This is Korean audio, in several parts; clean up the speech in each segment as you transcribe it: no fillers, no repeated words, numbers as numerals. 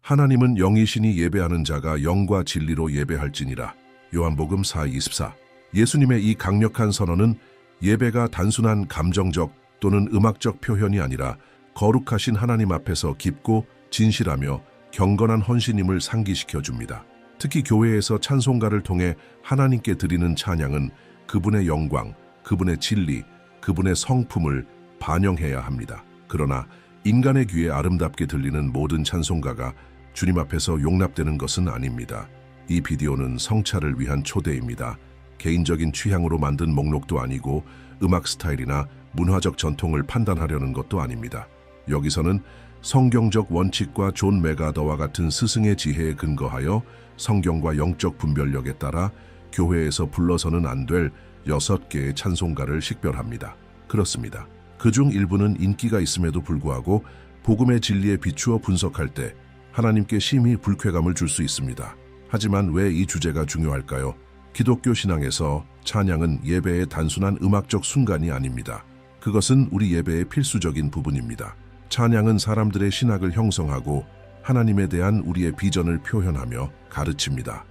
하나님은 영이시니 예배하는 자가 영과 진리로 예배할지니라. 요한복음 4:24. 예수님의 이 강력한 선언은 예배가 단순한 감정적 또는 음악적 표현이 아니라 거룩하신 하나님 앞에서 깊고 진실하며 경건한 헌신임을 상기시켜 줍니다. 특히 교회에서 찬송가를 통해 하나님께 드리는 찬양은 그분의 영광, 그분의 진리, 그분의 성품을 반영해야 합니다. 그러나 인간의 귀에 아름답게 들리는 모든 찬송가가 주님 앞에서 용납되는 것은 아닙니다. 이 비디오는 성찰을 위한 초대입니다. 개인적인 취향으로 만든 목록도 아니고 음악 스타일이나 문화적 전통을 판단하려는 것도 아닙니다. 여기서는 성경적 원칙과 존 메가더와 같은 스승의 지혜에 근거하여 성경과 영적 분별력에 따라 교회에서 불러서는 안 될 6개의 찬송가를 식별합니다. 그렇습니다. 그중 일부는 인기가 있음에도 불구하고 복음의 진리에 비추어 분석할 때 하나님께 심히 불쾌감을 줄 수 있습니다. 하지만 왜 이 주제가 중요할까요? 기독교 신앙에서 찬양은 예배의 단순한 음악적 순간이 아닙니다. 그것은 우리 예배의 필수적인 부분입니다. 찬양은 사람들의 신학을 형성하고 하나님에 대한 우리의 비전을 표현하며 가르칩니다.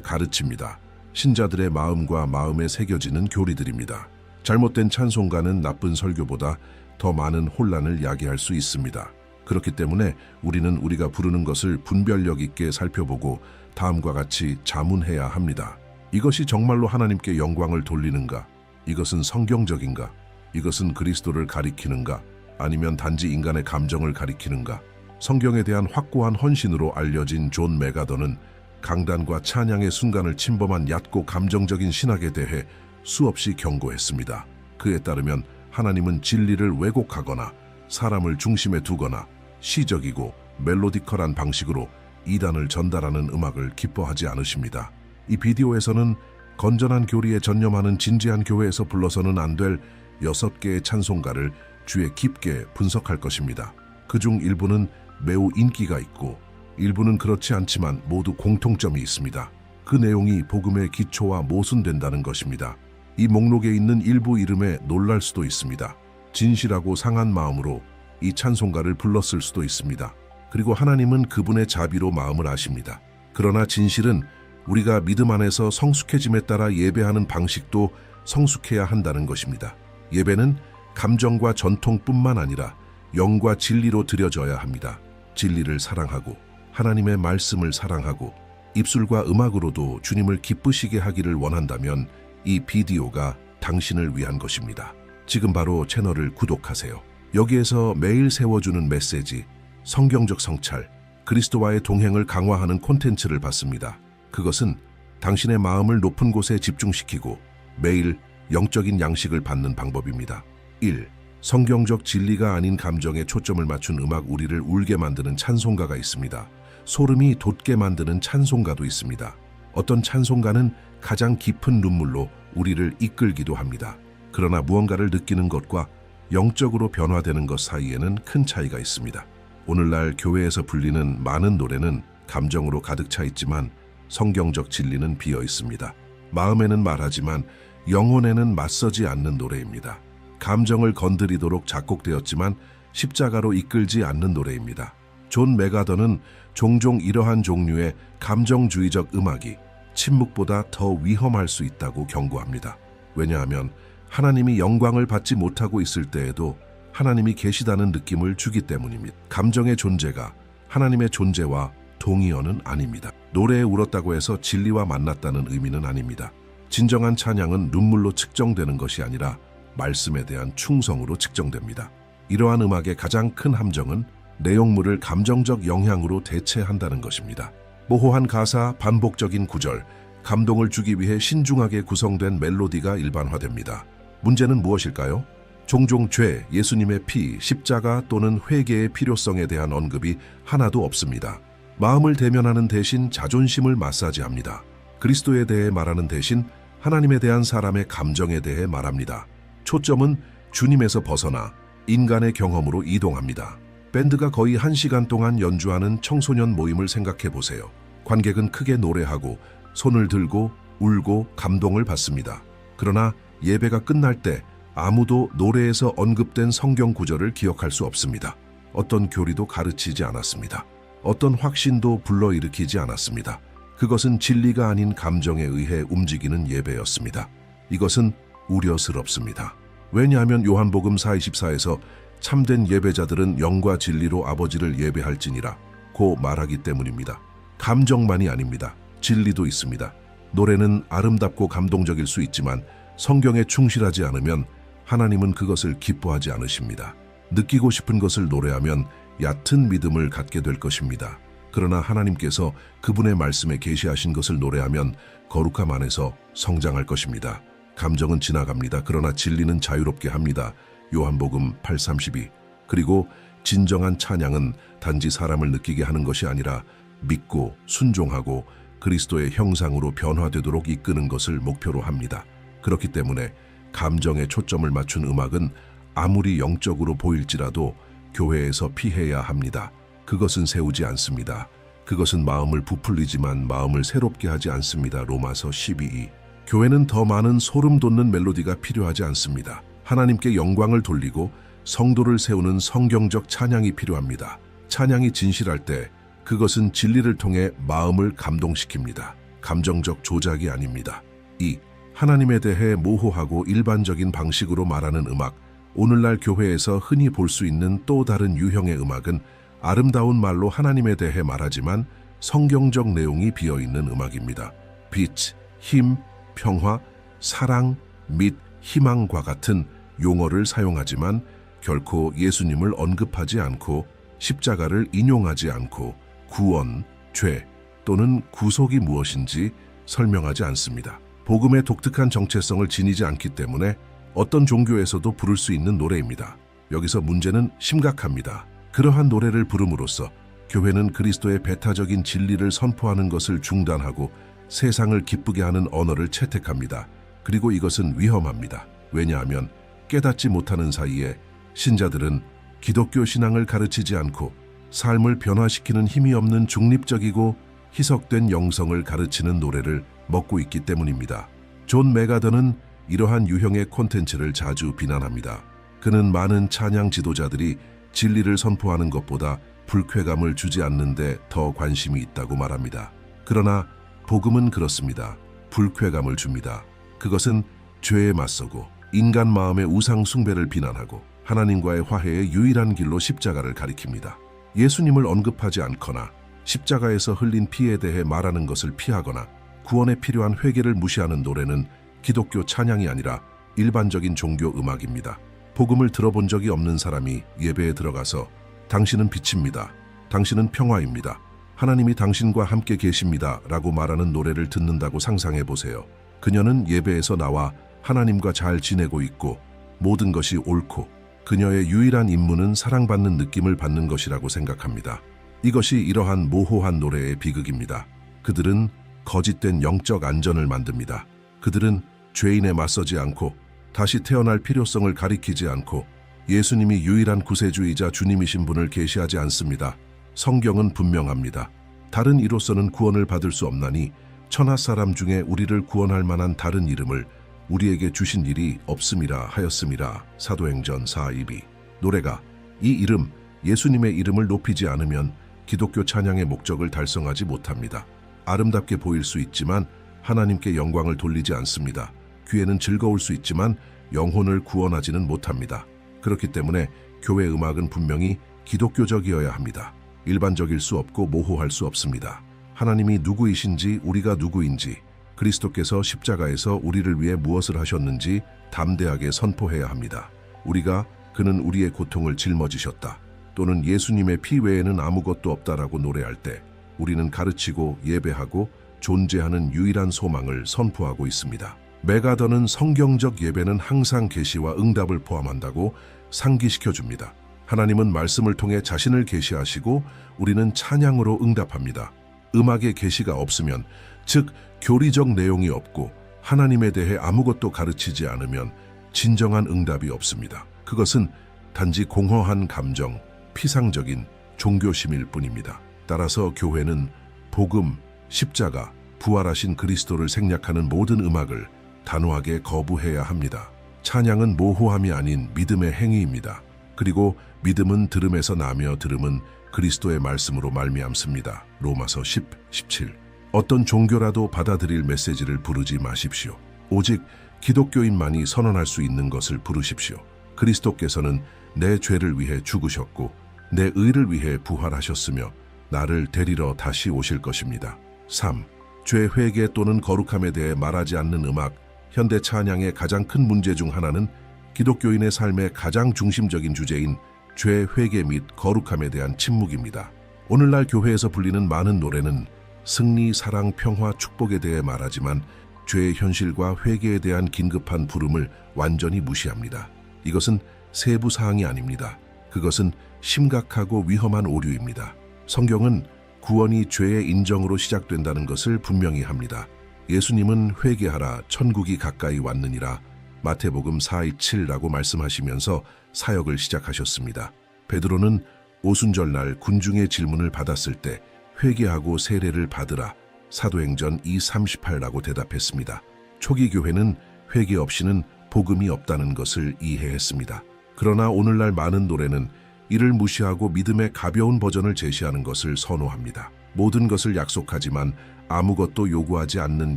가르칩니다. 신자들의 마음과 마음에 새겨지는 교리들입니다. 잘못된 찬송가는 나쁜 설교보다 더 많은 혼란을 야기할 수 있습니다. 그렇기 때문에 우리는 우리가 부르는 것을 분별력 있게 살펴보고 다음과 같이 자문해야 합니다. 이것이 정말로 하나님께 영광을 돌리는가? 이것은 성경적인가? 이것은 그리스도를 가리키는가? 아니면 단지 인간의 감정을 가리키는가? 성경에 대한 확고한 헌신으로 알려진 존 메가더는 강단과 찬양의 순간을 침범한 얕고 감정적인 신학에 대해 수없이 경고했습니다. 그에 따르면 하나님은 진리를 왜곡하거나 사람을 중심에 두거나 시적이고 멜로디컬한 방식으로 이단을 전달하는 음악을 기뻐하지 않으십니다. 이 비디오에서는 건전한 교리에 전념하는 진지한 교회에서 불러서는 안 될 6개의 찬송가를 주의 깊게 분석할 것입니다. 그중 일부는 매우 인기가 있고 일부는 그렇지 않지만 모두 공통점이 있습니다. 그 내용이 복음의 기초와 모순된다는 것입니다. 이 목록에 있는 일부 이름에 놀랄 수도 있습니다. 진실하고 상한 마음으로 이 찬송가를 불렀을 수도 있습니다. 그리고 하나님은 그분의 자비로 마음을 아십니다. 그러나 진실은 우리가 믿음 안에서 성숙해짐에 따라 예배하는 방식도 성숙해야 한다는 것입니다. 예배는 감정과 전통뿐만 아니라 영과 진리로 드려져야 합니다. 진리를 사랑하고 하나님의 말씀을 사랑하고 입술과 음악으로도 주님을 기쁘시게 하기를 원한다면 이 비디오가 당신을 위한 것입니다. 지금 바로 채널을 구독하세요. 여기에서 매일 세워주는 메시지, 성경적 성찰, 그리스도와의 동행을 강화하는 콘텐츠를 받습니다. 그것은 당신의 마음을 높은 곳에 집중시키고 매일 영적인 양식을 받는 방법입니다. 1. 성경적 진리가 아닌 감정에 초점을 맞춘 음악 우리를 울게 만드는 찬송가가 있습니다. 소름이 돋게 만드는 찬송가도 있습니다. 어떤 찬송가는 가장 깊은 눈물로 우리를 이끌기도 합니다. 그러나 무언가를 느끼는 것과 영적으로 변화되는 것 사이에는 큰 차이가 있습니다. 오늘날 교회에서 불리는 많은 노래는 감정으로 가득 차 있지만 성경적 진리는 비어 있습니다. 마음에는 말하지만 영혼에는 맞서지 않는 노래입니다. 감정을 건드리도록 작곡되었지만 십자가로 이끌지 않는 노래입니다. 존 메가더는 종종 이러한 종류의 감정주의적 음악이 침묵보다 더 위험할 수 있다고 경고합니다. 왜냐하면 하나님이 영광을 받지 못하고 있을 때에도 하나님이 계시다는 느낌을 주기 때문입니다. 감정의 존재가 하나님의 존재와 동의어는 아닙니다. 노래에 울었다고 해서 진리와 만났다는 의미는 아닙니다. 진정한 찬양은 눈물로 측정되는 것이 아니라 말씀에 대한 충성으로 측정됩니다. 이러한 음악의 가장 큰 함정은 내용물을 감정적 영향으로 대체한다는 것입니다. 모호한 가사, 반복적인 구절, 감동을 주기 위해 신중하게 구성된 멜로디가 일반화됩니다. 문제는 무엇일까요? 종종 죄, 예수님의 피, 십자가 또는 회개의 필요성에 대한 언급이 하나도 없습니다. 마음을 대면하는 대신 자존심을 마사지합니다. 그리스도에 대해 말하는 대신 하나님에 대한 사람의 감정에 대해 말합니다. 초점은 주님에서 벗어나 인간의 경험으로 이동합니다. 밴드가 거의 1시간 동안 연주하는 청소년 모임을 생각해 보세요. 관객은 크게 노래하고 손을 들고 울고 감동을 받습니다. 그러나 예배가 끝날 때 아무도 노래에서 언급된 성경 구절을 기억할 수 없습니다. 어떤 교리도 가르치지 않았습니다. 어떤 확신도 불러일으키지 않았습니다. 그것은 진리가 아닌 감정에 의해 움직이는 예배였습니다. 이것은 우려스럽습니다. 왜냐하면 요한복음 4:24에서 참된 예배자들은 영과 진리로 아버지를 예배할지니라 고 말하기 때문입니다. 감정만이 아닙니다. 진리도 있습니다. 노래는 아름답고 감동적일 수 있지만 성경에 충실하지 않으면 하나님은 그것을 기뻐하지 않으십니다. 느끼고 싶은 것을 노래하면 얕은 믿음을 갖게 될 것입니다. 그러나 하나님께서 그분의 말씀에 계시하신 것을 노래하면 거룩함 안에서 성장할 것입니다. 감정은 지나갑니다. 그러나 진리는 자유롭게 합니다. 요한복음 8:32. 그리고 진정한 찬양은 단지 사람을 느끼게 하는 것이 아니라 믿고 순종하고 그리스도의 형상으로 변화되도록 이끄는 것을 목표로 합니다. 그렇기 때문에 감정에 초점을 맞춘 음악은 아무리 영적으로 보일지라도 교회에서 피해야 합니다. 그것은 세우지 않습니다. 그것은 마음을 부풀리지만 마음을 새롭게 하지 않습니다. 로마서 12:2. 교회는 더 많은 소름 돋는 멜로디가 필요하지 않습니다. 하나님께 영광을 돌리고 성도를 세우는 성경적 찬양이 필요합니다. 찬양이 진실할 때 그것은 진리를 통해 마음을 감동시킵니다. 감정적 조작이 아닙니다. 2. 하나님에 대해 모호하고 일반적인 방식으로 말하는 음악. 오늘날 교회에서 흔히 볼 수 있는 또 다른 유형의 음악은 아름다운 말로 하나님에 대해 말하지만 성경적 내용이 비어있는 음악입니다. 빛, 힘, 평화, 사랑, 및 희망과 같은 용어를 사용하지만 결코 예수님을 언급하지 않고 십자가를 인용하지 않고 구원, 죄 또는 구속이 무엇인지 설명하지 않습니다. 복음의 독특한 정체성을 지니지 않기 때문에 어떤 종교에서도 부를 수 있는 노래입니다. 여기서 문제는 심각합니다. 그러한 노래를 부름으로써 교회는 그리스도의 배타적인 진리를 선포하는 것을 중단하고 세상을 기쁘게 하는 언어를 채택합니다. 그리고 이것은 위험합니다. 왜냐하면 깨닫지 못하는 사이에 신자들은 기독교 신앙을 가르치지 않고 삶을 변화시키는 힘이 없는 중립적이고 희석된 영성을 가르치는 노래를 먹고 있기 때문입니다. 존 메가더는 이러한 유형의 콘텐츠를 자주 비난합니다. 그는 많은 찬양 지도자들이 진리를 선포하는 것보다 불쾌감을 주지 않는데 더 관심이 있다고 말합니다. 그러나 복음은 그렇습니다. 불쾌감을 줍니다. 그것은 죄에 맞서고 인간 마음의 우상 숭배를 비난하고 하나님과의 화해의 유일한 길로 십자가를 가리킵니다. 예수님을 언급하지 않거나 십자가에서 흘린 피에 대해 말하는 것을 피하거나 구원에 필요한 회개를 무시하는 노래는 기독교 찬양이 아니라 일반적인 종교 음악입니다. 복음을 들어본 적이 없는 사람이 예배에 들어가서 당신은 빛입니다. 당신은 평화입니다. 하나님이 당신과 함께 계십니다. 라고 말하는 노래를 듣는다고 상상해 보세요. 그녀는 예배에서 나와 하나님과 잘 지내고 있고 모든 것이 옳고 그녀의 유일한 임무는 사랑받는 느낌을 받는 것이라고 생각합니다. 이것이 이러한 모호한 노래의 비극입니다. 그들은 거짓된 영적 안전을 만듭니다. 그들은 죄인에 맞서지 않고 다시 태어날 필요성을 가리키지 않고 예수님이 유일한 구세주이자 주님이신 분을 계시하지 않습니다. 성경은 분명합니다. 다른 이로서는 구원을 받을 수 없나니 천하 사람 중에 우리를 구원할 만한 다른 이름을 우리에게 주신 일이 없음이라 하였음이라. 사도행전 4:22. 노래가 이 이름, 예수님의 이름을 높이지 않으면 기독교 찬양의 목적을 달성하지 못합니다. 아름답게 보일 수 있지만 하나님께 영광을 돌리지 않습니다. 귀에는 즐거울 수 있지만 영혼을 구원하지는 못합니다. 그렇기 때문에 교회 음악은 분명히 기독교적이어야 합니다. 일반적일 수 없고 모호할 수 없습니다. 하나님이 누구이신지, 우리가 누구인지, 그리스도께서 십자가에서 우리를 위해 무엇을 하셨는지 담대하게 선포해야 합니다. 우리가 그는 우리의 고통을 짊어지셨다 또는 예수님의 피 외에는 아무것도 없다라고 노래할 때 우리는 가르치고 예배하고 존재하는 유일한 소망을 선포하고 있습니다. 메가더는 성경적 예배는 항상 계시와 응답을 포함한다고 상기시켜줍니다. 하나님은 말씀을 통해 자신을 계시하시고 우리는 찬양으로 응답합니다. 음악의 계시가 없으면, 즉 교리적 내용이 없고 하나님에 대해 아무것도 가르치지 않으면 진정한 응답이 없습니다. 그것은 단지 공허한 감정, 피상적인 종교심일 뿐입니다. 따라서 교회는 복음, 십자가, 부활하신 그리스도를 생략하는 모든 음악을 단호하게 거부해야 합니다. 찬양은 모호함이 아닌 믿음의 행위입니다. 그리고 믿음은 들음에서 나며 들음은 그리스도의 말씀으로 말미암습니다. 로마서 10, 17. 어떤 종교라도 받아들일 메시지를 부르지 마십시오. 오직 기독교인만이 선언할 수 있는 것을 부르십시오. 그리스도께서는 내 죄를 위해 죽으셨고 내 의를 위해 부활하셨으며 나를 데리러 다시 오실 것입니다. 3. 죄 회개 또는 거룩함에 대해 말하지 않는 음악. 현대 찬양의 가장 큰 문제 중 하나는 기독교인의 삶의 가장 중심적인 주제인 죄 회개 및 거룩함에 대한 침묵입니다. 오늘날 교회에서 불리는 많은 노래는 승리, 사랑, 평화, 축복에 대해 말하지만 죄의 현실과 회개에 대한 긴급한 부름을 완전히 무시합니다. 이것은 세부 사항이 아닙니다. 그것은 심각하고 위험한 오류입니다. 성경은 구원이 죄의 인정으로 시작된다는 것을 분명히 합니다. 예수님은 회개하라 천국이 가까이 왔느니라 마태복음 4:7라고 말씀하시면서 사역을 시작하셨습니다. 베드로는 오순절날 군중의 질문을 받았을 때 회개하고 세례를 받으라 사도행전 2:38라고 대답했습니다. 초기 교회는 회개 없이는 복음이 없다는 것을 이해했습니다. 그러나 오늘날 많은 노래는 이를 무시하고 믿음의 가벼운 버전을 제시하는 것을 선호합니다. 모든 것을 약속하지만 아무것도 요구하지 않는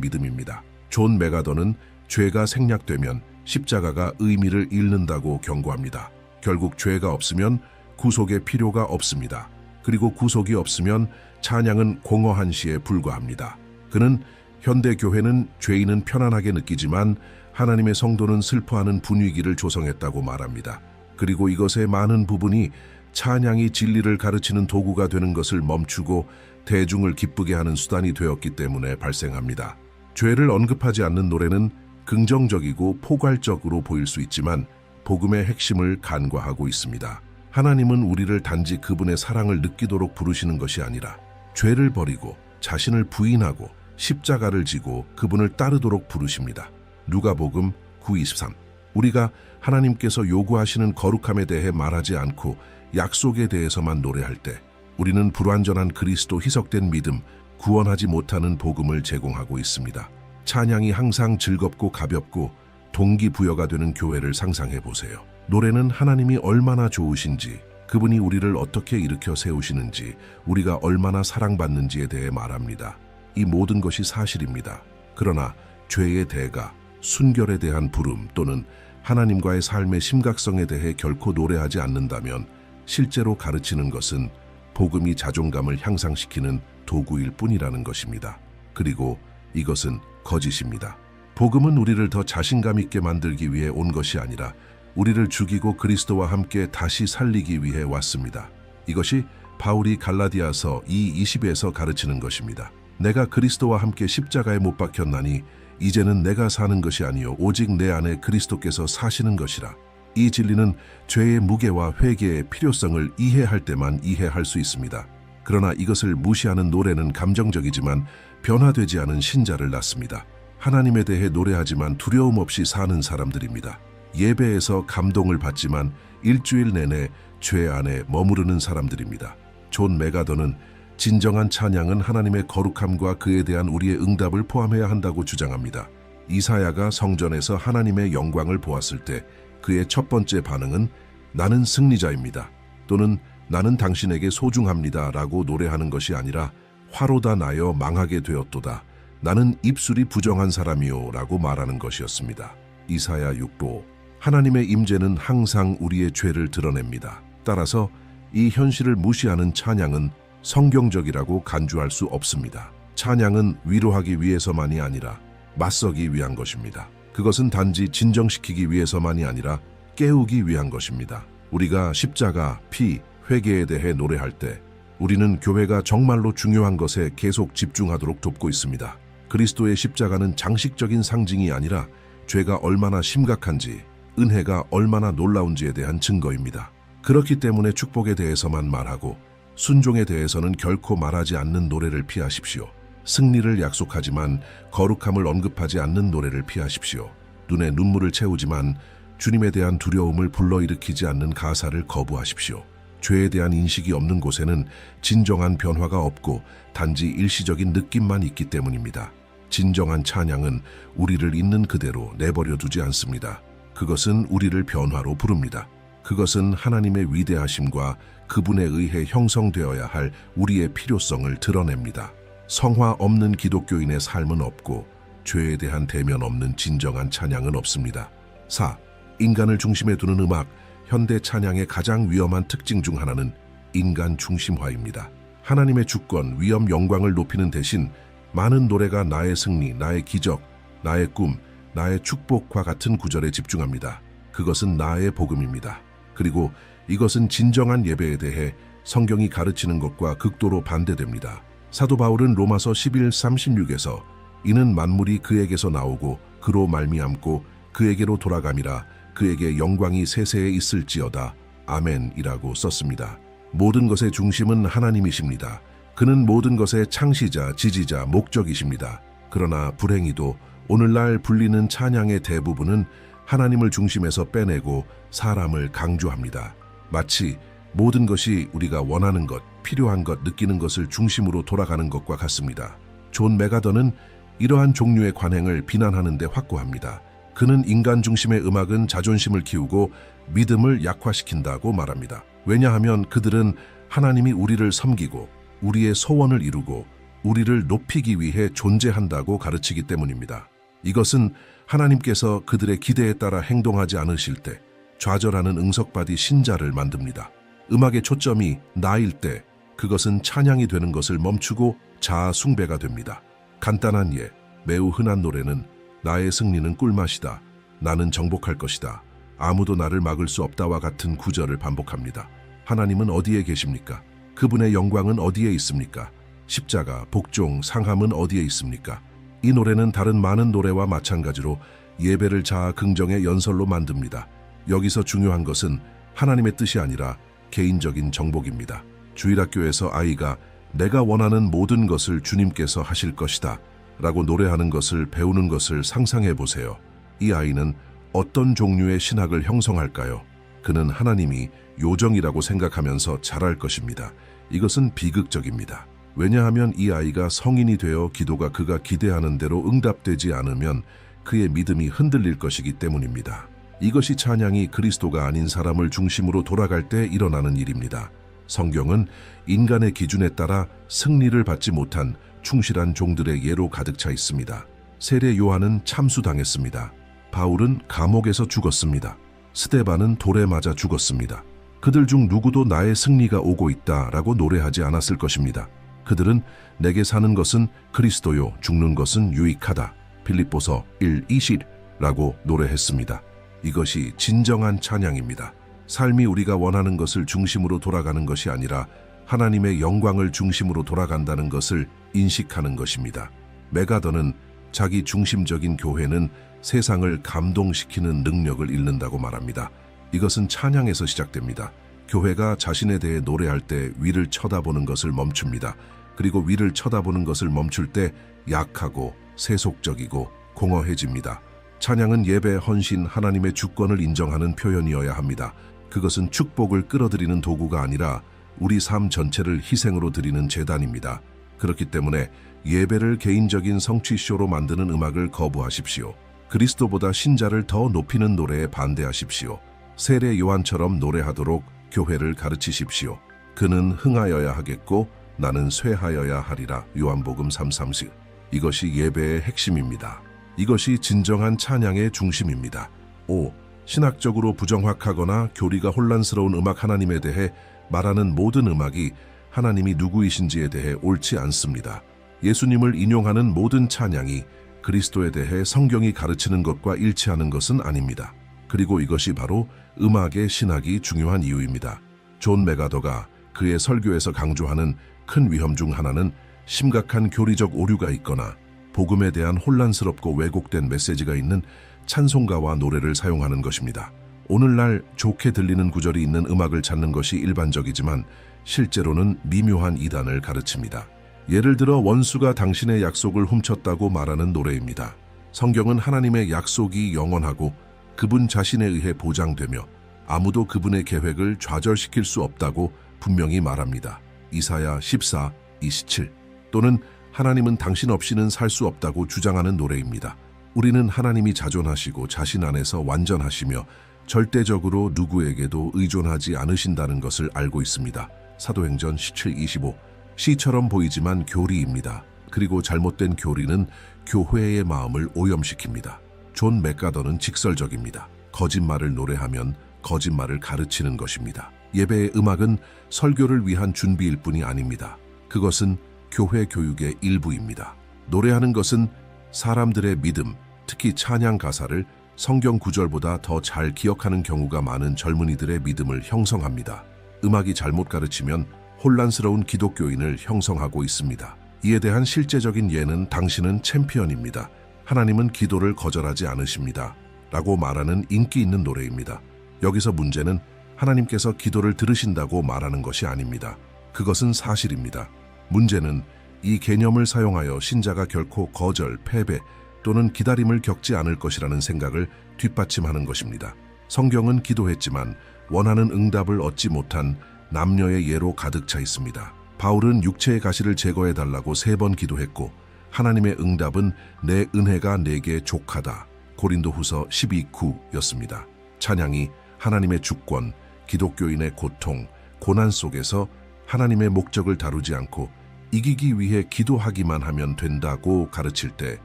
믿음입니다. 존 메가더는 죄가 생략되면 십자가가 의미를 잃는다고 경고합니다. 결국 죄가 없으면 구속의 필요가 없습니다. 그리고 구속이 없으면 찬양은 공허한 시에 불과합니다. 그는 현대 교회는 죄인은 편안하게 느끼지만 하나님의 성도는 슬퍼하는 분위기를 조성했다고 말합니다. 그리고 이것의 많은 부분이 찬양이 진리를 가르치는 도구가 되는 것을 멈추고 대중을 기쁘게 하는 수단이 되었기 때문에 발생합니다. 죄를 언급하지 않는 노래는 긍정적이고 포괄적으로 보일 수 있지만 복음의 핵심을 간과하고 있습니다. 하나님은 우리를 단지 그분의 사랑을 느끼도록 부르시는 것이 아니라 죄를 버리고 자신을 부인하고 십자가를 지고 그분을 따르도록 부르십니다. 누가복음 9:23. 우리가 하나님께서 요구하시는 거룩함에 대해 말하지 않고 약속에 대해서만 노래할 때 우리는 불완전한 그리스도 희석된 믿음, 구원하지 못하는 복음을 제공하고 있습니다. 찬양이 항상 즐겁고 가볍고 동기부여가 되는 교회를 상상해 보세요. 노래는 하나님이 얼마나 좋으신지, 그분이 우리를 어떻게 일으켜 세우시는지, 우리가 얼마나 사랑받는지에 대해 말합니다. 이 모든 것이 사실입니다. 그러나 죄의 대가, 순결에 대한 부름 또는 하나님과의 삶의 심각성에 대해 결코 노래하지 않는다면 실제로 가르치는 것은 복음이 자존감을 향상시키는 도구일 뿐이라는 것입니다. 그리고 이것은 거짓입니다. 복음은 우리를 더 자신감 있게 만들기 위해 온 것이 아니라 우리를 죽이고 그리스도와 함께 다시 살리기 위해 왔습니다. 이것이 바울이 갈라디아서 2:20에서 가르치는 것입니다. 내가 그리스도와 함께 십자가에 못 박혔나니 이제는 내가 사는 것이 아니요 오직 내 안에 그리스도께서 사시는 것이라. 이 진리는 죄의 무게와 회개의 필요성을 이해할 때만 이해할 수 있습니다. 그러나 이것을 무시하는 노래는 감정적이지만 변화되지 않은 신자를 낳습니다. 하나님에 대해 노래하지만 두려움 없이 사는 사람들입니다. 예배에서 감동을 받지만 일주일 내내 죄 안에 머무르는 사람들입니다. 존 메가더는 진정한 찬양은 하나님의 거룩함과 그에 대한 우리의 응답을 포함해야 한다고 주장합니다. 이사야가 성전에서 하나님의 영광을 보았을 때 그의 첫 번째 반응은 나는 승리자입니다. 또는 나는 당신에게 소중합니다 라고 노래하는 것이 아니라 화로다 나여 망하게 되었도다. 나는 입술이 부정한 사람이요 라고 말하는 것이었습니다. 이사야 6보. 하나님의 임재는 항상 우리의 죄를 드러냅니다. 따라서 이 현실을 무시하는 찬양은 성경적이라고 간주할 수 없습니다. 찬양은 위로하기 위해서만이 아니라 맞서기 위한 것입니다. 그것은 단지 진정시키기 위해서만이 아니라 깨우기 위한 것입니다. 우리가 십자가, 피, 회개에 대해 노래할 때 우리는 교회가 정말로 중요한 것에 계속 집중하도록 돕고 있습니다. 그리스도의 십자가는 장식적인 상징이 아니라 죄가 얼마나 심각한지, 은혜가 얼마나 놀라운지에 대한 증거입니다. 그렇기 때문에 축복에 대해서만 말하고 순종에 대해서는 결코 말하지 않는 노래를 피하십시오. 승리를 약속하지만 거룩함을 언급하지 않는 노래를 피하십시오. 눈에 눈물을 채우지만 주님에 대한 두려움을 불러일으키지 않는 가사를 거부하십시오. 죄에 대한 인식이 없는 곳에는 진정한 변화가 없고 단지 일시적인 느낌만 있기 때문입니다. 진정한 찬양은 우리를 있는 그대로 내버려 두지 않습니다. 그것은 우리를 변화로 부릅니다. 그것은 하나님의 위대하심과 그분에 의해 형성되어야 할 우리의 필요성을 드러냅니다. 성화 없는 기독교인의 삶은 없고 죄에 대한 대면 없는 진정한 찬양은 없습니다. 4. 인간을 중심에 두는 음악. 현대 찬양의 가장 위험한 특징 중 하나는 인간 중심화입니다. 하나님의 주권, 위엄, 영광을 높이는 대신 많은 노래가 나의 승리, 나의 기적, 나의 꿈, 나의 축복과 같은 구절에 집중합니다. 그것은 나의 복음입니다. 그리고 이것은 진정한 예배에 대해 성경이 가르치는 것과 극도로 반대됩니다. 사도 바울은 로마서 11:36에서 이는 만물이 그에게서 나오고 그로 말미암고 그에게로 돌아감이라 그에게 영광이 세세에 있을지어다. 아멘이라고 썼습니다. 모든 것의 중심은 하나님이십니다. 그는 모든 것의 창시자, 지지자, 목적이십니다. 그러나 불행히도 오늘날 불리는 찬양의 대부분은 하나님을 중심에서 빼내고 사람을 강조합니다. 마치 모든 것이 우리가 원하는 것, 필요한 것, 느끼는 것을 중심으로 돌아가는 것과 같습니다. 존 메가더는 이러한 종류의 관행을 비난하는 데 확고합니다. 그는 인간 중심의 음악은 자존심을 키우고 믿음을 약화시킨다고 말합니다. 왜냐하면 그들은 하나님이 우리를 섬기고 우리의 소원을 이루고 우리를 높이기 위해 존재한다고 가르치기 때문입니다. 이것은 하나님께서 그들의 기대에 따라 행동하지 않으실 때 좌절하는 응석바디 신자를 만듭니다. 음악의 초점이 나일 때 그것은 찬양이 되는 것을 멈추고 자아 숭배가 됩니다. 간단한 예, 매우 흔한 노래는 나의 승리는 꿀맛이다. 나는 정복할 것이다. 아무도 나를 막을 수 없다와 같은 구절을 반복합니다. 하나님은 어디에 계십니까? 그분의 영광은 어디에 있습니까? 십자가, 복종, 상함은 어디에 있습니까? 이 노래는 다른 많은 노래와 마찬가지로 예배를 자아 긍정의 연설로 만듭니다. 여기서 중요한 것은 하나님의 뜻이 아니라 개인적인 정복입니다. 주일학교에서 아이가 내가 원하는 모든 것을 주님께서 하실 것이다 라고 노래하는 것을 배우는 것을 상상해 보세요. 이 아이는 어떤 종류의 신학을 형성할까요? 그는 하나님이 요정이라고 생각하면서 자랄 것입니다. 이것은 비극적입니다. 왜냐하면 이 아이가 성인이 되어 기도가 그가 기대하는 대로 응답되지 않으면 그의 믿음이 흔들릴 것이기 때문입니다. 이것이 찬양이 그리스도가 아닌 사람을 중심으로 돌아갈 때 일어나는 일입니다. 성경은 인간의 기준에 따라 승리를 받지 못한 충실한 종들의 예로 가득 차 있습니다. 세례 요한은 참수당했습니다. 바울은 감옥에서 죽었습니다. 스데반은 돌에 맞아 죽었습니다. 그들 중 누구도 나의 승리가 오고 있다라고 노래하지 않았을 것입니다. 그들은 내게 사는 것은 그리스도요, 죽는 것은 유익하다. 빌립보서 1:20라고 노래했습니다. 이것이 진정한 찬양입니다. 삶이 우리가 원하는 것을 중심으로 돌아가는 것이 아니라 하나님의 영광을 중심으로 돌아간다는 것을 인식하는 것입니다. 메가더는 자기 중심적인 교회는 세상을 감동시키는 능력을 잃는다고 말합니다. 이것은 찬양에서 시작됩니다. 교회가 자신에 대해 노래할 때 위를 쳐다보는 것을 멈춥니다. 그리고 위를 쳐다보는 것을 멈출 때 약하고 세속적이고 공허해집니다. 찬양은 예배, 헌신, 하나님의 주권을 인정하는 표현이어야 합니다. 그것은 축복을 끌어들이는 도구가 아니라 우리 삶 전체를 희생으로 드리는 제단입니다. 그렇기 때문에 예배를 개인적인 성취쇼로 만드는 음악을 거부하십시오. 그리스도보다 신자를 더 높이는 노래에 반대하십시오. 세례 요한처럼 노래하도록 교회를 가르치십시오. 그는 흥하여야 하겠고 나는 쇠하여야 하리라. 요한복음 3:30. 이것이 예배의 핵심입니다. 이것이 진정한 찬양의 중심입니다. 5. 신학적으로 부정확하거나 교리가 혼란스러운 음악. 하나님에 대해 말하는 모든 음악이 하나님이 누구이신지에 대해 옳지 않습니다. 예수님을 인용하는 모든 찬양이 그리스도에 대해 성경이 가르치는 것과 일치하는 것은 아닙니다. 그리고 이것이 바로 음악의 신학이 중요한 이유입니다. 존 메가더가 그의 설교에서 강조하는 큰 위험 중 하나는 심각한 교리적 오류가 있거나 복음에 대한 혼란스럽고 왜곡된 메시지가 있는 찬송가와 노래를 사용하는 것입니다. 오늘날 좋게 들리는 구절이 있는 음악을 찾는 것이 일반적이지만 실제로는 미묘한 이단을 가르칩니다. 예를 들어 원수가 당신의 약속을 훔쳤다고 말하는 노래입니다. 성경은 하나님의 약속이 영원하고 그분 자신에 의해 보장되며 아무도 그분의 계획을 좌절시킬 수 없다고 분명히 말합니다. 이사야 14:27 또는 하나님은 당신 없이는 살 수 없다고 주장하는 노래입니다. 우리는 하나님이 자존하시고 자신 안에서 완전하시며 절대적으로 누구에게도 의존하지 않으신다는 것을 알고 있습니다. 사도행전 17:25. 시처럼 보이지만 교리입니다. 그리고 잘못된 교리는 교회의 마음을 오염시킵니다. 존 맥가더는 직설적입니다. 거짓말을 노래하면 거짓말을 가르치는 것입니다. 예배의 음악은 설교를 위한 준비일 뿐이 아닙니다. 그것은 교회 교육의 일부입니다. 노래하는 것은 사람들의 믿음, 특히 찬양 가사를 성경 구절보다 더 잘 기억하는 경우가 많은 젊은이들의 믿음을 형성합니다. 음악이 잘못 가르치면 혼란스러운 기독교인을 형성하고 있습니다. 이에 대한 실제적인 예는 당신은 챔피언입니다. 하나님은 기도를 거절하지 않으십니다. 라고 말하는 인기 있는 노래입니다. 여기서 문제는 하나님께서 기도를 들으신다고 말하는 것이 아닙니다. 그것은 사실입니다. 문제는 이 개념을 사용하여 신자가 결코 거절, 패배 또는 기다림을 겪지 않을 것이라는 생각을 뒷받침하는 것입니다. 성경은 기도했지만 원하는 응답을 얻지 못한 남녀의 예로 가득 차 있습니다. 바울은 육체의 가시를 제거해달라고 3번 기도했고 하나님의 응답은 내 은혜가 내게 족하다. 고린도후서 12:9였습니다. 찬양이 하나님의 주권, 기독교인의 고통, 고난 속에서 하나님의 목적을 다루지 않고 이기기 위해 기도하기만 하면 된다고 가르칠 때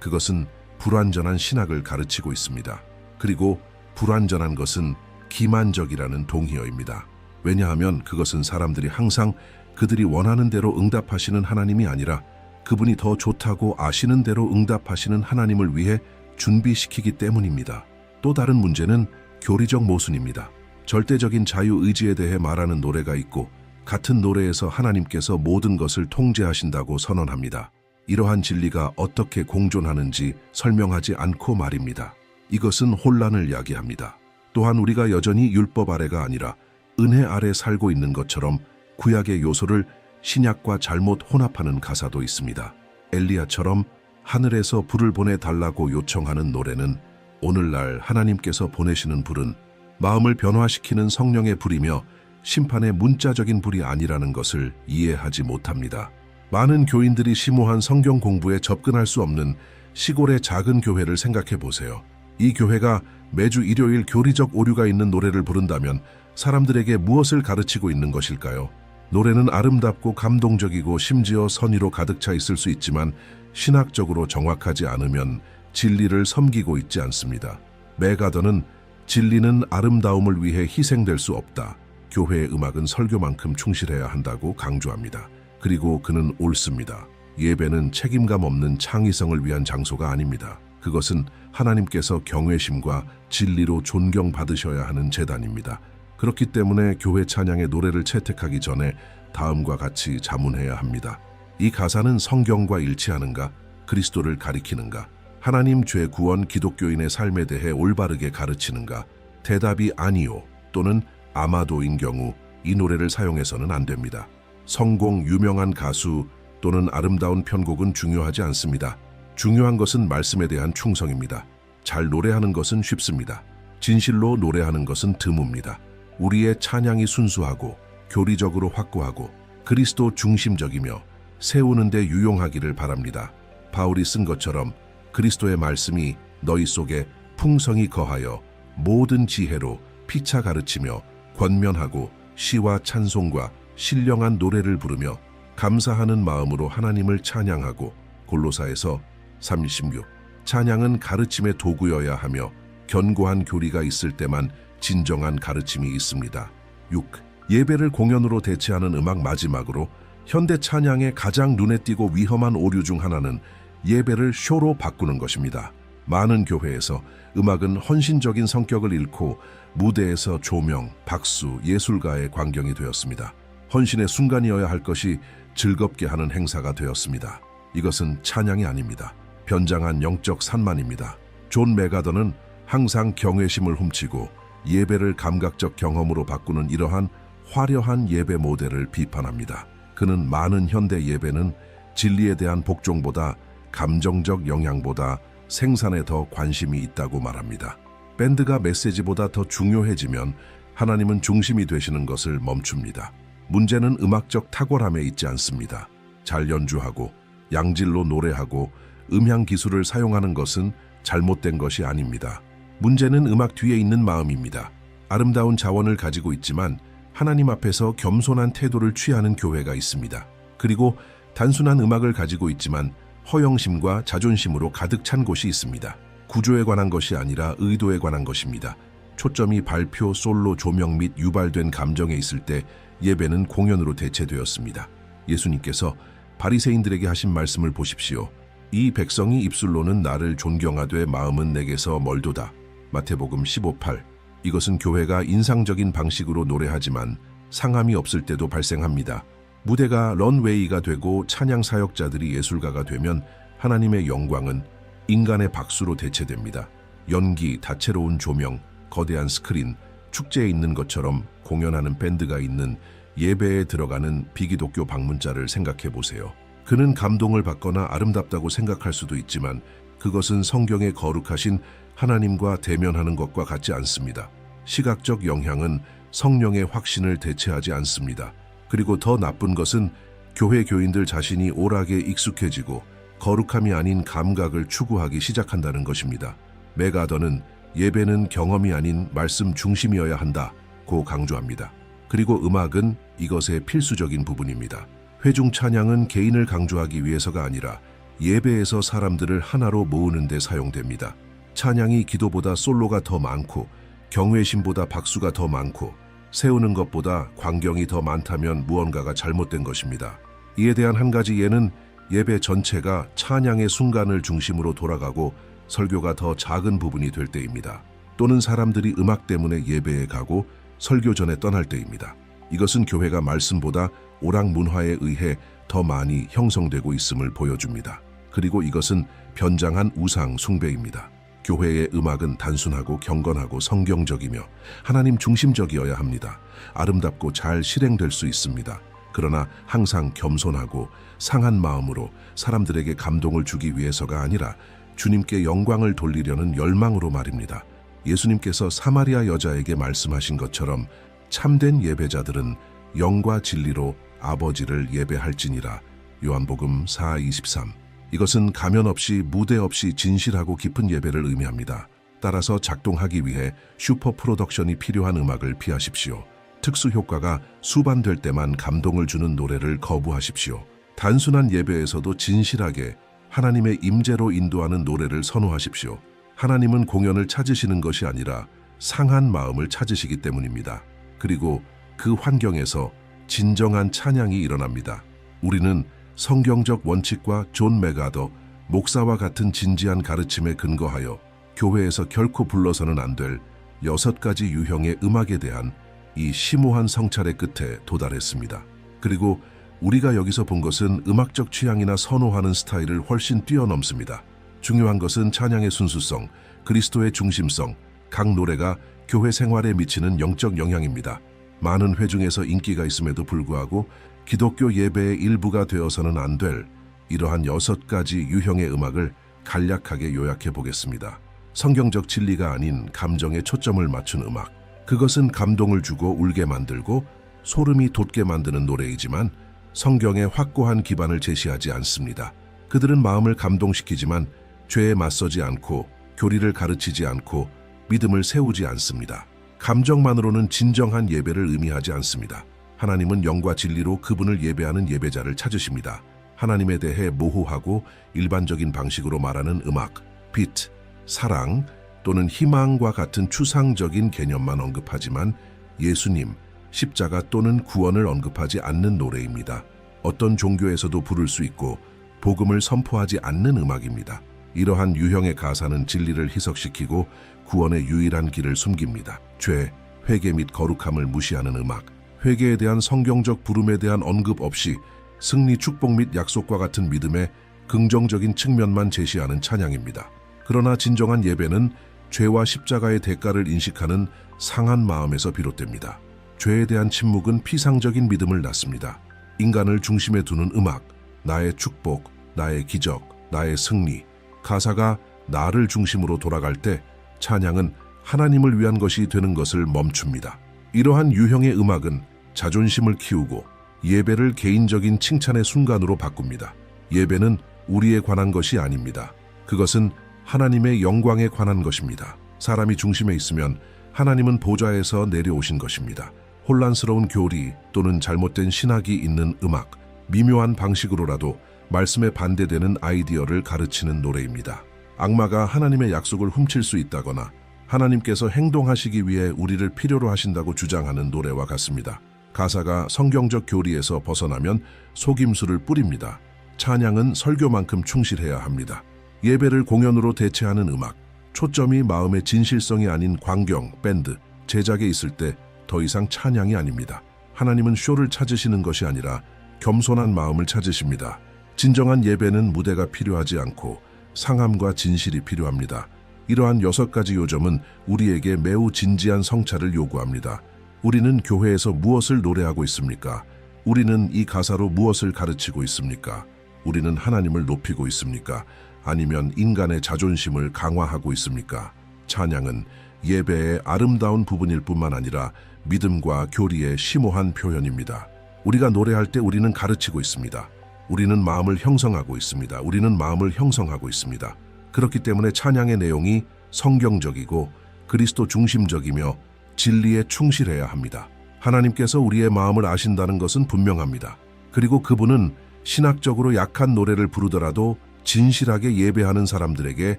그것은 불완전한 신학을 가르치고 있습니다. 그리고 불완전한 것은 기만적이라는 동의어입니다. 왜냐하면 그것은 사람들이 항상 그들이 원하는 대로 응답하시는 하나님이 아니라 그분이 더 좋다고 아시는 대로 응답하시는 하나님을 위해 준비시키기 때문입니다. 또 다른 문제는 교리적 모순입니다. 절대적인 자유의지에 대해 말하는 노래가 있고 같은 노래에서 하나님께서 모든 것을 통제하신다고 선언합니다. 이러한 진리가 어떻게 공존하는지 설명하지 않고 말입니다. 이것은 혼란을 야기합니다. 또한 우리가 여전히 율법 아래가 아니라 은혜 아래 살고 있는 것처럼 구약의 요소를 신약과 잘못 혼합하는 가사도 있습니다. 엘리야처럼 하늘에서 불을 보내달라고 요청하는 노래는 오늘날 하나님께서 보내시는 불은 마음을 변화시키는 성령의 불이며 심판의 문자적인 불이 아니라는 것을 이해하지 못합니다. 많은 교인들이 심오한 성경 공부에 접근할 수 없는 시골의 작은 교회를 생각해 보세요. 이 교회가 매주 일요일 교리적 오류가 있는 노래를 부른다면 사람들에게 무엇을 가르치고 있는 것일까요? 노래는 아름답고 감동적이고 심지어 선의로 가득 차 있을 수 있지만 신학적으로 정확하지 않으면 진리를 섬기고 있지 않습니다. 맥가더는 진리는 아름다움을 위해 희생될 수 없다. 교회의 음악은 설교만큼 충실해야 한다고 강조합니다. 그리고 그는 옳습니다. 예배는 책임감 없는 창의성을 위한 장소가 아닙니다. 그것은 하나님께서 경외심과 진리로 존경받으셔야 하는 제단입니다. 그렇기 때문에 교회 찬양의 노래를 채택하기 전에 다음과 같이 자문해야 합니다. 이 가사는 성경과 일치하는가? 그리스도를 가리키는가? 하나님 죄 구원 기독교인의 삶에 대해 올바르게 가르치는가? 대답이 아니요 또는 아마도인 경우 이 노래를 사용해서는 안 됩니다. 성공, 유명한 가수 또는 아름다운 편곡은 중요하지 않습니다. 중요한 것은 말씀에 대한 충성입니다. 잘 노래하는 것은 쉽습니다. 진실로 노래하는 것은 드뭅니다. 우리의 찬양이 순수하고 교리적으로 확고하고 그리스도 중심적이며 세우는 데 유용하기를 바랍니다. 바울이 쓴 것처럼 그리스도의 말씀이 너희 속에 풍성히 거하여 모든 지혜로 피차 가르치며 권면하고 시와 찬송과 신령한 노래를 부르며 감사하는 마음으로 하나님을 찬양하고 골로사에서 36. 찬양은 가르침의 도구여야 하며 견고한 교리가 있을 때만 진정한 가르침이 있습니다. 6. 예배를 공연으로 대체하는 음악. 마지막으로 현대 찬양의 가장 눈에 띄고 위험한 오류 중 하나는 예배를 쇼로 바꾸는 것입니다. 많은 교회에서 음악은 헌신적인 성격을 잃고 무대에서 조명, 박수, 예술가의 광경이 되었습니다. 헌신의 순간이어야 할 것이 즐겁게 하는 행사가 되었습니다. 이것은 찬양이 아닙니다. 변장한 영적 산만입니다. 존 맥가더는 항상 경외심을 훔치고 예배를 감각적 경험으로 바꾸는 이러한 화려한 예배 모델을 비판합니다. 그는 많은 현대 예배는 진리에 대한 복종보다 감정적 영향보다 생산에 더 관심이 있다고 말합니다. 밴드가 메시지보다 더 중요해지면 하나님은 중심이 되시는 것을 멈춥니다. 문제는 음악적 탁월함에 있지 않습니다. 잘 연주하고 양질로 노래하고 음향 기술을 사용하는 것은 잘못된 것이 아닙니다. 문제는 음악 뒤에 있는 마음입니다. 아름다운 자원을 가지고 있지만 하나님 앞에서 겸손한 태도를 취하는 교회가 있습니다. 그리고 단순한 음악을 가지고 있지만 허영심과 자존심으로 가득 찬 곳이 있습니다. 구조에 관한 것이 아니라 의도에 관한 것입니다. 초점이 발표, 솔로, 조명 및 유발된 감정에 있을 때 예배는 공연으로 대체되었습니다. 예수님께서 바리새인들에게 하신 말씀을 보십시오. 이 백성이 입술로는 나를 존경하되 마음은 내게서 멀도다. 마태복음 15:8. 이것은 교회가 인상적인 방식으로 노래하지만 상함이 없을 때도 발생합니다. 무대가 런웨이가 되고 찬양 사역자들이 예술가가 되면 하나님의 영광은 인간의 박수로 대체됩니다. 연기, 다채로운 조명, 거대한 스크린, 축제에 있는 것처럼 공연하는 밴드가 있는 예배에 들어가는 비기독교 방문자를 생각해 보세요. 그는 감동을 받거나 아름답다고 생각할 수도 있지만 그것은 성경에 거룩하신 하나님과 대면하는 것과 같지 않습니다. 시각적 영향은 성령의 확신을 대체하지 않습니다. 그리고 더 나쁜 것은 교회 교인들 자신이 오락에 익숙해지고 거룩함이 아닌 감각을 추구하기 시작한다는 것입니다. 맥아더는 예배는 경험이 아닌 말씀 중심이어야 한다고 강조합니다. 그리고 음악은 이것의 필수적인 부분입니다. 회중 찬양은 개인을 강조하기 위해서가 아니라 예배에서 사람들을 하나로 모으는 데 사용됩니다. 찬양이 기도보다 솔로가 더 많고 경외심보다 박수가 더 많고 세우는 것보다 광경이 더 많다면 무언가가 잘못된 것입니다. 이에 대한 한 가지 예는 예배 전체가 찬양의 순간을 중심으로 돌아가고 설교가 더 작은 부분이 될 때입니다. 또는 사람들이 음악 때문에 예배에 가고 설교 전에 떠날 때입니다. 이것은 교회가 말씀보다 오락 문화에 의해 더 많이 형성되고 있음을 보여줍니다. 그리고 이것은 변장한 우상 숭배입니다. 교회의 음악은 단순하고 경건하고 성경적이며 하나님 중심적이어야 합니다. 아름답고 잘 실행될 수 있습니다. 그러나 항상 겸손하고 상한 마음으로 사람들에게 감동을 주기 위해서가 아니라 주님께 영광을 돌리려는 열망으로 말입니다. 예수님께서 사마리아 여자에게 말씀하신 것처럼 참된 예배자들은 영과 진리로 아버지를 예배할지니라. 요한복음 4:23. 이것은 가면 없이 무대 없이 진실하고 깊은 예배를 의미합니다. 따라서 작동하기 위해 슈퍼 프로덕션이 필요한 음악을 피하십시오. 특수 효과가 수반될 때만 감동을 주는 노래를 거부하십시오. 단순한 예배에서도 진실하게 하나님의 임재로 인도하는 노래를 선호하십시오. 하나님은 공연을 찾으시는 것이 아니라 상한 마음을 찾으시기 때문입니다. 그리고 그 환경에서 진정한 찬양이 일어납니다. 우리는 성경적 원칙과 존 맥아더 목사와 같은 진지한 가르침에 근거하여 교회에서 결코 불러서는 안 될 6가지 유형의 음악에 대한 이 심오한 성찰의 끝에 도달했습니다. 그리고 우리가 여기서 본 것은 음악적 취향이나 선호하는 스타일을 훨씬 뛰어넘습니다. 중요한 것은 찬양의 순수성, 그리스도의 중심성, 각 노래가 교회 생활에 미치는 영적 영향입니다. 많은 회중에서 인기가 있음에도 불구하고 기독교 예배의 일부가 되어서는 안 될 이러한 6가지 유형의 음악을 간략하게 요약해 보겠습니다. 성경적 진리가 아닌 감정에 초점을 맞춘 음악. 그것은 감동을 주고 울게 만들고 소름이 돋게 만드는 노래이지만 성경의 확고한 기반을 제시하지 않습니다. 그들은 마음을 감동시키지만 죄에 맞서지 않고 교리를 가르치지 않고 믿음을 세우지 않습니다. 감정만으로는 진정한 예배를 의미하지 않습니다. 하나님은 영과 진리로 그분을 예배하는 예배자를 찾으십니다. 하나님에 대해 모호하고 일반적인 방식으로 말하는 음악, 빛, 사랑 또는 희망과 같은 추상적인 개념만 언급하지만 예수님, 십자가 또는 구원을 언급하지 않는 노래입니다. 어떤 종교에서도 부를 수 있고 복음을 선포하지 않는 음악입니다. 이러한 유형의 가사는 진리를 희석시키고 구원의 유일한 길을 숨깁니다. 죄, 회개 및 거룩함을 무시하는 음악, 회개에 대한 성경적 부름에 대한 언급 없이 승리, 축복 및 약속과 같은 믿음의 긍정적인 측면만 제시하는 찬양입니다. 그러나 진정한 예배는 죄와 십자가의 대가를 인식하는 상한 마음에서 비롯됩니다. 죄에 대한 침묵은 피상적인 믿음을 낳습니다. 인간을 중심에 두는 음악, 나의 축복, 나의 기적, 나의 승리, 가사가 나를 중심으로 돌아갈 때 찬양은 하나님을 위한 것이 되는 것을 멈춥니다. 이러한 유형의 음악은 자존심을 키우고 예배를 개인적인 칭찬의 순간으로 바꿉니다. 예배는 우리에 관한 것이 아닙니다. 그것은 하나님의 영광에 관한 것입니다. 사람이 중심에 있으면 하나님은 보좌에서 내려오신 것입니다. 혼란스러운 교리 또는 잘못된 신학이 있는 음악, 미묘한 방식으로라도 말씀에 반대되는 아이디어를 가르치는 노래입니다. 악마가 하나님의 약속을 훔칠 수 있다거나 하나님께서 행동하시기 위해 우리를 필요로 하신다고 주장하는 노래와 같습니다. 가사가 성경적 교리에서 벗어나면 속임수를 뿌립니다. 찬양은 설교만큼 충실해야 합니다. 예배를 공연으로 대체하는 음악, 초점이 마음의 진실성이 아닌 광경, 밴드, 제작에 있을 때 더 이상 찬양이 아닙니다. 하나님은 쇼를 찾으시는 것이 아니라 겸손한 마음을 찾으십니다. 진정한 예배는 무대가 필요하지 않고 상함과 진실이 필요합니다. 이러한 6가지 요점은 우리에게 매우 진지한 성찰을 요구합니다. 우리는 교회에서 무엇을 노래하고 있습니까? 우리는 이 가사로 무엇을 가르치고 있습니까? 우리는 하나님을 높이고 있습니까? 아니면 인간의 자존심을 강화하고 있습니까? 찬양은 예배의 아름다운 부분일 뿐만 아니라 믿음과 교리의 심오한 표현입니다. 우리가 노래할 때 우리는 가르치고 있습니다. 우리는 마음을 형성하고 있습니다. 우리는 마음을 형성하고 있습니다. 그렇기 때문에 찬양의 내용이 성경적이고 그리스도 중심적이며 진리에 충실해야 합니다. 하나님께서 우리의 마음을 아신다는 것은 분명합니다. 그리고 그분은 신학적으로 약한 노래를 부르더라도 진실하게 예배하는 사람들에게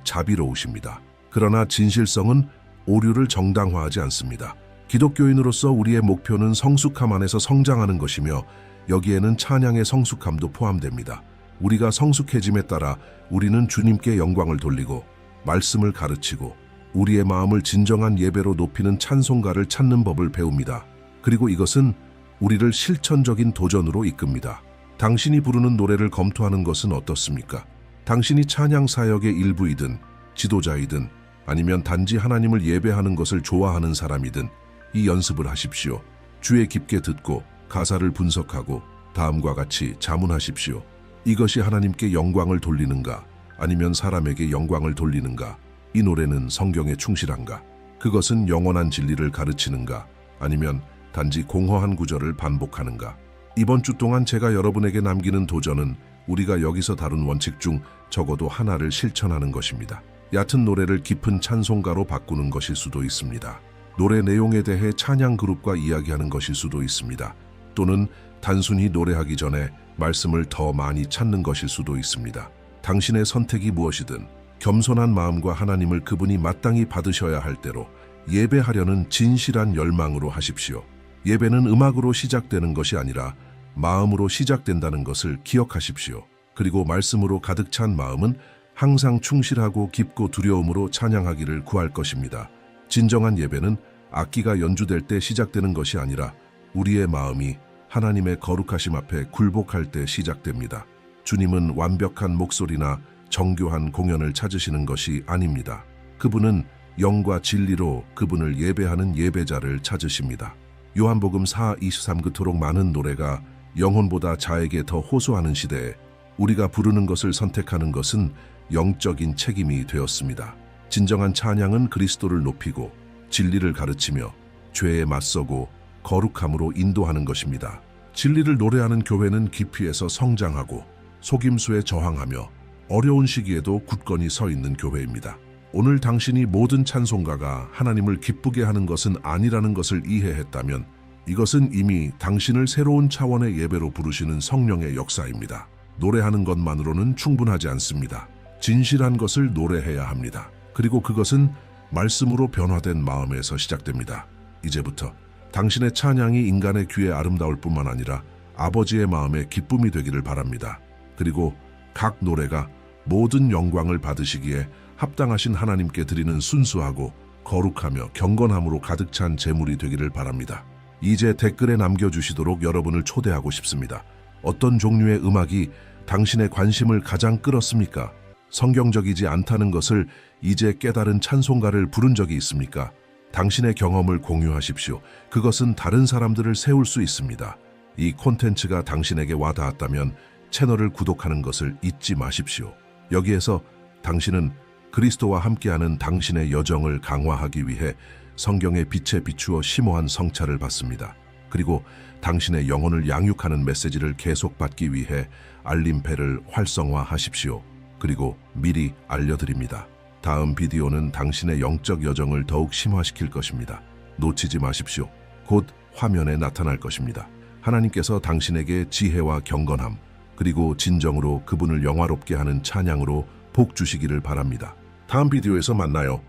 자비로우십니다. 그러나 진실성은 오류를 정당화하지 않습니다. 기독교인으로서 우리의 목표는 성숙함 안에서 성장하는 것이며 여기에는 찬양의 성숙함도 포함됩니다. 우리가 성숙해짐에 따라 우리는 주님께 영광을 돌리고 말씀을 가르치고 우리의 마음을 진정한 예배로 높이는 찬송가를 찾는 법을 배웁니다. 그리고 이것은 우리를 실천적인 도전으로 이끕니다. 당신이 부르는 노래를 검토하는 것은 어떻습니까? 당신이 찬양 사역의 일부이든 지도자이든 아니면 단지 하나님을 예배하는 것을 좋아하는 사람이든 이 연습을 하십시오. 주에 깊게 듣고 가사를 분석하고 다음과 같이 자문하십시오. 이것이 하나님께 영광을 돌리는가? 아니면 사람에게 영광을 돌리는가? 이 노래는 성경에 충실한가? 그것은 영원한 진리를 가르치는가? 아니면 단지 공허한 구절을 반복하는가? 이번 주 동안 제가 여러분에게 남기는 도전은 우리가 여기서 다룬 원칙 중 적어도 하나를 실천하는 것입니다. 얕은 노래를 깊은 찬송가로 바꾸는 것일 수도 있습니다. 노래 내용에 대해 찬양 그룹과 이야기하는 것일 수도 있습니다. 또는 단순히 노래하기 전에 말씀을 더 많이 찾는 것일 수도 있습니다. 당신의 선택이 무엇이든 겸손한 마음과 하나님을 그분이 마땅히 받으셔야 할 대로 예배하려는 진실한 열망으로 하십시오. 예배는 음악으로 시작되는 것이 아니라 마음으로 시작된다는 것을 기억하십시오. 그리고 말씀으로 가득 찬 마음은 항상 충실하고 깊고 두려움으로 찬양하기를 구할 것입니다. 진정한 예배는 악기가 연주될 때 시작되는 것이 아니라 우리의 마음이 하나님의 거룩하심 앞에 굴복할 때 시작됩니다. 주님은 완벽한 목소리나 정교한 공연을 찾으시는 것이 아닙니다. 그분은 영과 진리로 그분을 예배하는 예배자를 찾으십니다. 요한복음 4:23 그토록 많은 노래가 영혼보다 자에게 더 호소하는 시대에 우리가 부르는 것을 선택하는 것은 영적인 책임이 되었습니다. 진정한 찬양은 그리스도를 높이고 진리를 가르치며 죄에 맞서고 거룩함으로 인도하는 것입니다. 진리를 노래하는 교회는 깊이에서 성장하고 속임수에 저항하며 어려운 시기에도 굳건히 서 있는 교회입니다. 오늘 당신이 모든 찬송가가 하나님을 기쁘게 하는 것은 아니라는 것을 이해했다면 이것은 이미 당신을 새로운 차원의 예배로 부르시는 성령의 역사입니다. 노래하는 것만으로는 충분하지 않습니다. 진실한 것을 노래해야 합니다. 그리고 그것은 말씀으로 변화된 마음에서 시작됩니다. 이제부터 당신의 찬양이 인간의 귀에 아름다울 뿐만 아니라 아버지의 마음에 기쁨이 되기를 바랍니다. 그리고 각 노래가 모든 영광을 받으시기에 합당하신 하나님께 드리는 순수하고 거룩하며 경건함으로 가득 찬 제물이 되기를 바랍니다. 이제 댓글에 남겨주시도록 여러분을 초대하고 싶습니다. 어떤 종류의 음악이 당신의 관심을 가장 끌었습니까? 성경적이지 않다는 것을 이제 깨달은 찬송가를 부른 적이 있습니까? 당신의 경험을 공유하십시오. 그것은 다른 사람들을 세울 수 있습니다. 이 콘텐츠가 당신에게 와닿았다면 채널을 구독하는 것을 잊지 마십시오. 여기에서 당신은 그리스도와 함께하는 당신의 여정을 강화하기 위해 성경의 빛에 비추어 심오한 성찰을 받습니다. 그리고 당신의 영혼을 양육하는 메시지를 계속 받기 위해 알림벨을 활성화하십시오. 그리고 미리 알려드립니다. 다음 비디오는 당신의 영적 여정을 더욱 심화시킬 것입니다. 놓치지 마십시오. 곧 화면에 나타날 것입니다. 하나님께서 당신에게 지혜와 경건함, 그리고 진정으로 그분을 영화롭게 하는 찬양으로 복 주시기를 바랍니다. 다음 비디오에서 만나요.